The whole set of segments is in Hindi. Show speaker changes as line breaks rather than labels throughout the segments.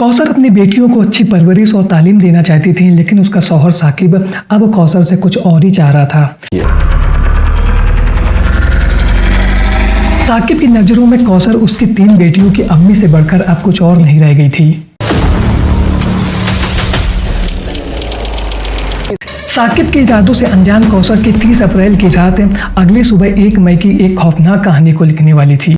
कौसर अपनी बेटियों को अच्छी परवरिश और तालीम देना चाहती थी, लेकिन उसका शौहर साकिब अब कौसर से कुछ और ही चाह रहा था। साकिब की नज़रों में कौसर उसकी 3 बेटियों की अम्मी से बढ़कर अब कुछ और नहीं रह गई थी। साकिब के इरादों से अनजान कौसर की 30 अप्रैल की रात अगली सुबह 1 मई की एक खौफनाक कहानी को लिखने वाली थी।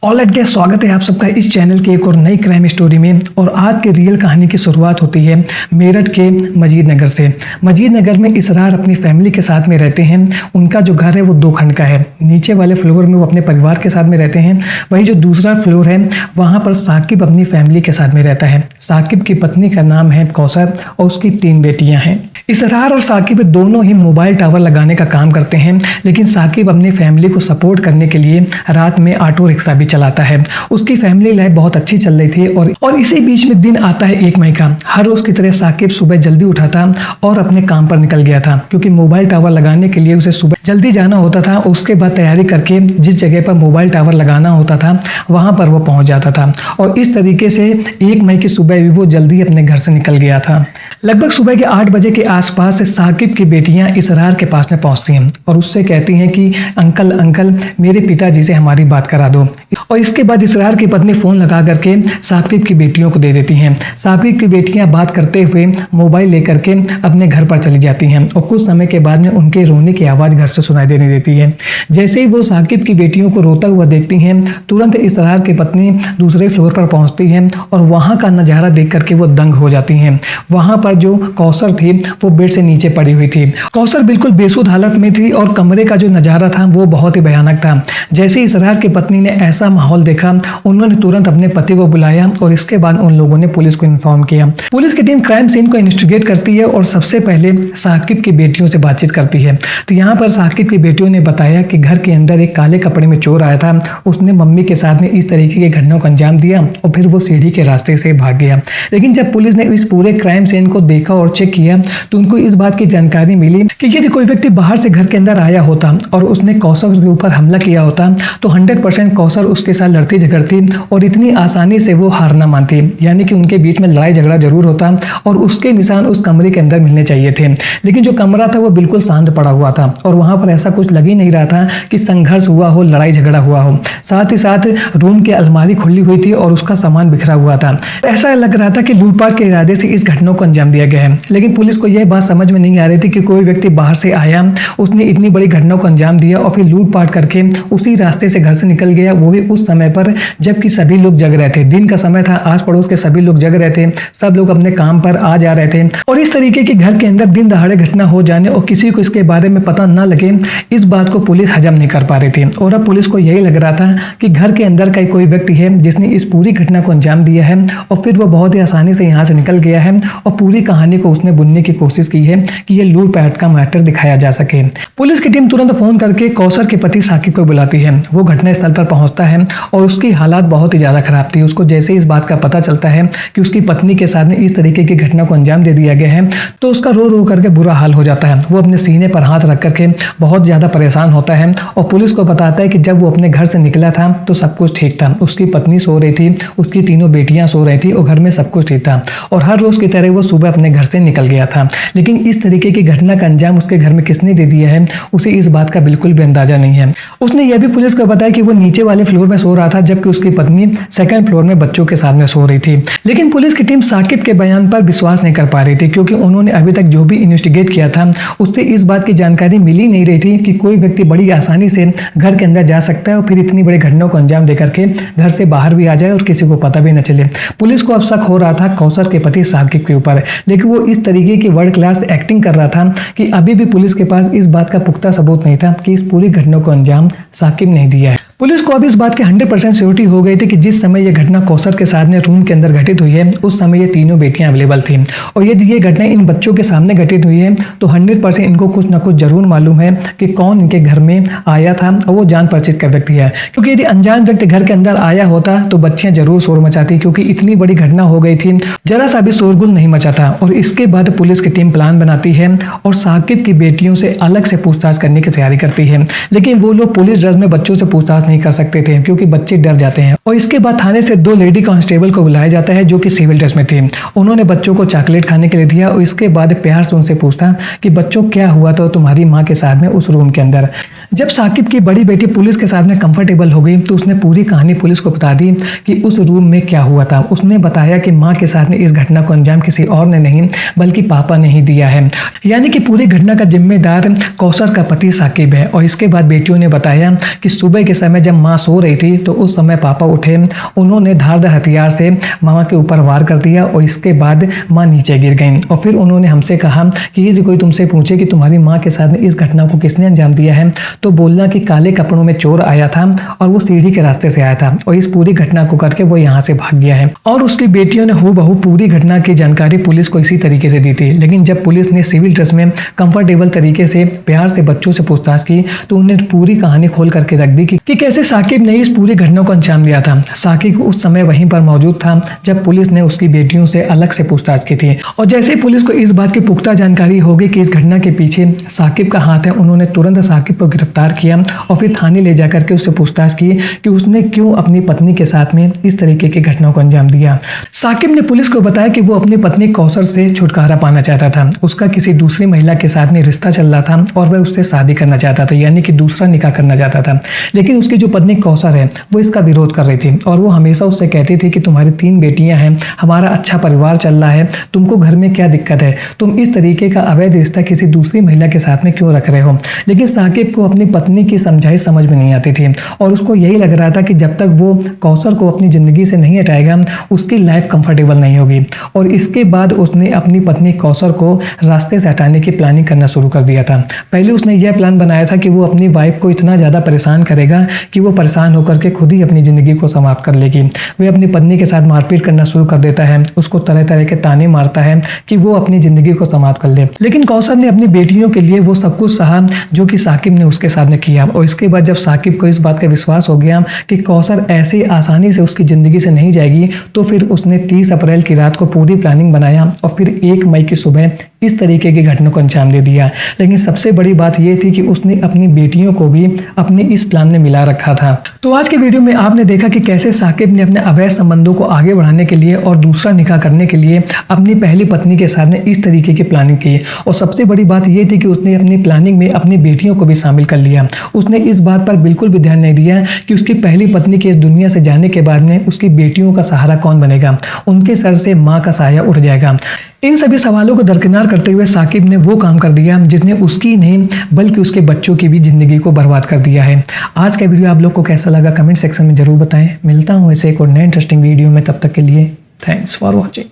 ऑलराइट गाइस, स्वागत है आप सबका इस चैनल के एक और नई क्राइम स्टोरी में। और आज के रियल कहानी की शुरुआत होती है मेरठ के मजीद नगर से। मजीद नगर में इसरार अपनी फैमिली के साथ में रहते हैं। उनका जो घर है वो 2 खंड का है। नीचे वाले फ्लोर में वो अपने परिवार के साथ में रहते हैं, वहीं जो दूसरा फ्लोर है वहाँ पर साकिब अपनी फैमिली के साथ में रहता है। साकिब की पत्नी का नाम है कौसर और उसकी 3 बेटियाँ हैं। इसरार और साकिब दोनों ही मोबाइल टावर लगाने का काम करते हैं, लेकिन साकिब अपनी फैमिली को सपोर्ट करने के लिए रात में ऑटो रिक्शा भी चलाता है। उसकी फैमिली लाइफ बहुत अच्छी चल रही थी और इसी बीच में दिन आता है 1 मई का। हर रोज की तरह साकिब सुबह जल्दी उठा था और अपने काम पर निकल गया था, क्योंकि मोबाइल टावर लगाने के लिए उसे सुबह जल्दी जाना होता था। उसके बाद तैयारी करके जिस जगह पर मोबाइल टावर लगाना होता था वहां पर वो पहुंच जाता था। और इस तरीके से 1 मई की सुबह भी वो जल्दी अपने घर से निकल गया था। लगभग सुबह के 8 बजे के आसपास से साकिब की बेटियां इसरार के पास में पहुंचती हैं और उससे कहती हैं कि अंकल मेरे पिताजी से हमारी बात करा दो। और इसके बाद इसरार की पत्नी फोन लगा करके साकिब की बेटियों को दे देती हैं। साकिब की बेटियां बात करते हुए मोबाइल लेकर के अपने घर पर चली जाती हैं और कुछ समय के बाद में उनके रोने की आवाज घर से सुनाई देने देती है। जैसे ही वो साकिब की बेटियों को रोता हुआ देखती हैं, तुरंत इसरार की पत्नी दूसरे फ्लोर पर पहुंचती है और वहां का नजारा देख करके वो दंग हो जाती हैं। वहां पर जो कौसर थी वो बेड से नीचे पड़ी हुई थी। कौसर बिल्कुल बेसुध हालत में थी और कमरे का जो नजारा था वो बहुत ही भयानक था। जैसे इसरार की पत्नी ने ऐसा माहौल देखा, उन्होंने तुरंत अपने पति को बुलाया और इसके बाद उन लोगों ने पुलिस को इन्फॉर्म किया। पुलिस की टीम क्राइम सीन को इन्वेस्टिगेट करती है और सबसे पहले साकिब की बेटियों से बातचीत करती है। तो यहाँ पर साकिब की बेटियों ने बताया कि घर के अंदर एक काले कपड़े में चोर आया था। उसने मम्मी के साथ में इस तरीके की घटनाओं को अंजाम दिया और फिर वो सीढ़ी के रास्ते से भाग गया। लेकिन जब पुलिस ने इस पूरे क्राइम सीन को देखा और चेक किया तो उनको इस बात की जानकारी मिली कि यदि कोई व्यक्ति बाहर से घर के अंदर आया होता और उसने कौसर के ऊपर हमला किया होता तो 100% कौसर उसके साथ लड़ती झगड़ती और इतनी आसानी से वो हार ना मानती। यानी कि उनके बीच में लड़ाई झगड़ा जरूर होता और उसके निशान उस कमरे के अंदर मिलने चाहिए थे। लेकिन जो कमरा था वो बिल्कुल शांत पड़ा हुआ था और वहां पर ऐसा कुछ लग ही नहीं रहा था कि संघर्ष हुआ हो, लड़ाई झगड़ा हुआ हो। साथ ही साथ रूम की अलमारी खुली हुई थी और उसका सामान बिखरा हुआ था। ऐसा लग रहा था कि लूटपाट के इरादे से इस घटना को अंजाम दिया गया है। लेकिन पुलिस को यह बात समझ में नहीं आ रही थी कि कोई व्यक्ति बाहर से आया, उसने इतनी बड़ी घटना को अंजाम दिया और फिर लूटपाट करके उसी रास्ते से घर से निकल गया, वो भी उस समय पर जबकि सभी लोग जग रहे थे। दिन का समय था, आस पड़ोस के सभी लोग जग रहे थे, सब लोग अपने काम पर आ जा रहे थे और इस तरीके की घर के अंदर दिन दहाड़े घटना हो जाने और किसी को इसके बारे में पता ना लगे, इस बात को पुलिस हजम नहीं कर पा रही थी। और अब पुलिस को यही लग रहा था कि घर के अंदर का कोई व्यक्ति है जिसने इस पूरी घटना को अंजाम दिया है और फिर वो बहुत ही आसानी से यहाँ से निकल गया है और पूरी कहानी को उसने बुनने की कोशिश की है कि ये लूटपाट का मैटर दिखाया जा सके। पुलिस की टीम तुरंत फोन करके कौसर के पति साकिब को बुलाती है। वो घटनास्थल पर पहुंचता है और उसकी हालात बहुत ही ज्यादा खराब थी। उसको जैसे इस बात का पता चलता है कि उसकी पत्नी के साथ में इस तरीके की घटना को अंजाम दे दिया गया है तो उसका रो रो करके बुरा हाल हो जाता है। वो अपने सीने पर हाथ रख करके बहुत ज्यादा परेशान होता है और पुलिस को बताता है कि जब वो अपने घर से निकला था तो सब कुछ ठीक था। उसकी पत्नी सो रही थी, उसकी 3 बेटियां सो रही थी और घर में सब कुछ ठीक था और हर रोज की तरह वो सुबह अपने घर से निकल गया था। लेकिन इस तरीके की घटना का अंजाम उसके घर में किसने दे दिया है उसे इस बात का बिल्कुल भी अंदाजा नहीं है। उसने यह भी पुलिस को बताया कि वो नीचे वाले फ्लोर में सो रहा था जबकि उसकी पत्नी 2nd फ्लोर में बच्चों के साथ में सो रही थी। लेकिन पुलिस की टीम साकिब के बयान पर विश्वास नहीं कर पा रही थी, क्योंकि उन्होंने अभी तक जो भी इन्वेस्टिगेट किया था उससे इस बात की जानकारी मिल ही नहीं रही थी कि कोई व्यक्ति बड़ी आसानी से घर के अंदर जा सकता है और फिर इतनी बड़ी घटनाओं को अंजाम देकर के घर से बाहर भी आ जाए और किसी को पता भी न चले। पुलिस को अब शक हो रहा था कौसर के पति साकिब के ऊपर, लेकिन वो इस तरीके की वर्ल्ड क्लास एक्टिंग कर रहा था कि अभी भी पुलिस के पास इस बात का पुख्ता सबूत नहीं था कि इस पूरी घटना को अंजाम साकिब नहीं दिया है। पुलिस को अब इस बात की 100% श्योरिटी हो गई थी कि जिस समय यह घटना कौसर के साथ में रूम के अंदर घटित हुई है उस समय ये तीनों बेटियां अवेलेबल थी, और यदि ये घटना इन बच्चों के सामने घटित हुई है तो 100% इनको कुछ ना कुछ जरूर मालूम है कि कौन इनके घर में आया था, और वो जान परिचित का व्यक्ति है। क्योंकि यदि अनजान व्यक्ति घर के अंदर आया होता तो बच्चियां जरूर शोर मचाती, क्योंकि इतनी बड़ी घटना हो गई थी, जरा सा भी शोरगुल नहीं मचा था। और इसके बाद पुलिस की टीम प्लान बनाती है और साकिब की बेटियों से अलग से पूछताछ करने की तैयारी करती है, लेकिन वो लोग पुलिस ड्रेस में बच्चों से पूछताछ नहीं कर सकते थे क्योंकि बच्चे डर जाते हैं। और इसके बाद थाने से 2 लेडी कांस्टेबल को बुलाया जाता है जो कि सिविल ड्रेस में थे। उन्होंने बच्चों को चॉकलेट खाने के लिए दिया और इसके बाद प्यार से उनसे पूछता कि बच्चों क्या हुआ था तुम्हारी माँ के साथ में उस रूम के अंदर। जब साकिब की बड़ी बेटी पुलिस के साथ में कंफर्टेबल हो गई तो उसने पूरी कहानी पुलिस को बता दी कि उस रूम में क्या हुआ था। उसने बताया कि माँ के साथ में इस घटना को अंजाम किसी और ने नहीं बल्कि पापा ने ही दिया है, यानी कि पूरी घटना का जिम्मेदार कौसर का पति साकिब है। और इसके बाद बेटियों ने बताया कि सुबह के समय जब माँ सो रही थी तो उस समय पापा उठे, उन्होंने धारदार हथियार से माँ के ऊपर वार कर दिया और इसके बाद माँ नीचे गिर गई। और फिर उन्होंने हमसे कहा कि यदि कोई तुमसे पूछे कि तुम्हारी माँ के साथ में इस घटना को किसने अंजाम दिया है तो बोलना कि काले कपड़ों में चोर आया था और वो सीढ़ी के रास्ते से आया था और इस पूरी घटना को करके वो यहाँ से भाग गया है। और उसकी बेटियों ने हूबहू पूरी घटना की जानकारी पुलिस को इसी तरीके से दी थी। लेकिन जब पुलिस ने सिविल ड्रेस में कंफर्टेबल तरीके से प्यार से बच्चों से पूछताछ की तो उन्हें पूरी कहानी खोल करके रख दी कि कैसे साकिब ने इस पूरी घटना को अंजाम दिया था। साकिब उस समय वहीं पर मौजूद था जब पुलिस ने उसकी बेटियों से अलग से पूछताछ की थी। और जैसे ही पुलिस को इस बात की पुख्ता जानकारी हो गई कि इस घटना के पीछे साकिब का हाथ है, उन्होंने तुरंत साकिब को गिरफ्तार किया और फिर थाने ले जाकर के उससे पूछताछ की कि उसने क्यों अपनी पत्नी के साथ में इस तरीके की घटना को अंजाम दिया। साकिब ने पुलिस को बताया कि वो अपनी पत्नी कौसर से छुटकारा पाना चाहता था। उसका किसी दूसरी महिला के साथ में रिश्ता चल रहा था और वह उससे शादी करना चाहता था, यानी कि दूसरा निकाह करना चाहता था। लेकिन उसकी जो पत्नी कौसर है वो इसका विरोध कर रही थी और वो हमेशा उससे कहती थी कि तुम्हारी 3 बेटियां हैं, हमारा अच्छा परिवार चल रहा है, तुमको घर में क्या दिक्कत है, तुम इस तरीके का अवैध रिश्ता किसी दूसरी महिला के साथ में क्यों रख रहे हो। लेकिन साकिब को अपनी पत्नी की समझाई समझ में नहीं आती थी और उसको यही लग रहा था कि जब तक वो कौसर को अपनी जिंदगी से नहीं हटाएगा उसकी लाइफ कंफर्टेबल नहीं होगी। और इसके बाद उसने अपनी पत्नी कौसर को रास्ते से हटाने की प्लानिंग करना शुरू कर दिया था। पहले उसने यह प्लान बनाया था कि वो अपनी वाइफ को इतना ज़्यादा परेशान करेगा कि वो परेशान होकर के खुद ही अपनी ज़िंदगी को समाप्त कर लेगी। वह अपनी पत्नी के साथ मारपीट करना शुरू कर देता है, उसको तरह तरह के ताने मारता है कि वो अपनी ज़िंदगी को समाप्त कर ले। लेकिन कौसर ने अपनी बेटियों के लिए वो सब कुछ सहा जो कि साकिब ने उसके साथ में किया। और इसके बाद जब साकिब को इस बात का विश्वास हो गया कि कौसर ऐसे आसानी से उसकी ज़िंदगी से नहीं जाएगी तो फिर उसने 30 अप्रैल की रात को पूरी प्लानिंग बनाया और फिर 1 मई की सुबह इस तरीके की घटना को अंजाम दे दिया। लेकिन सबसे बड़ी बात यह थी कि उसने अपनी बेटियों को भी अपने इस प्लान में मिला रखा था। तो आज के वीडियो में आपने देखा कि कैसे साकिब ने अपने अवैध संबंधों को आगे बढ़ाने के लिए और दूसरा निकाह करने के लिए अपनी पहली पत्नी के साथ में इस तरीके की प्लानिंग की। और सबसे बड़ी बात यह थी कि उसने अपनी प्लानिंग में अपनी बेटियों को भी शामिल कर लिया। उसने इस बात पर बिल्कुल भी ध्यान नहीं दिया कि उसकी पहली पत्नी के इस दुनिया से जाने के बाद में उसकी बेटियों का सहारा कौन बनेगा, उनके सर से माँ का साया उठ जाएगा। इन सभी सवालों को दरकिनार करते हुए साकिब ने वो काम कर दिया जिसने उसकी नहीं बल्कि उसके बच्चों की भी जिंदगी को बर्बाद कर दिया है। आज का वीडियो आप लोग को कैसा लगा कमेंट सेक्शन में जरूर बताएं। मिलता हूँ ऐसे एक और नए इंटरेस्टिंग वीडियो में, तब तक के लिए थैंक्स फॉर वॉचिंग।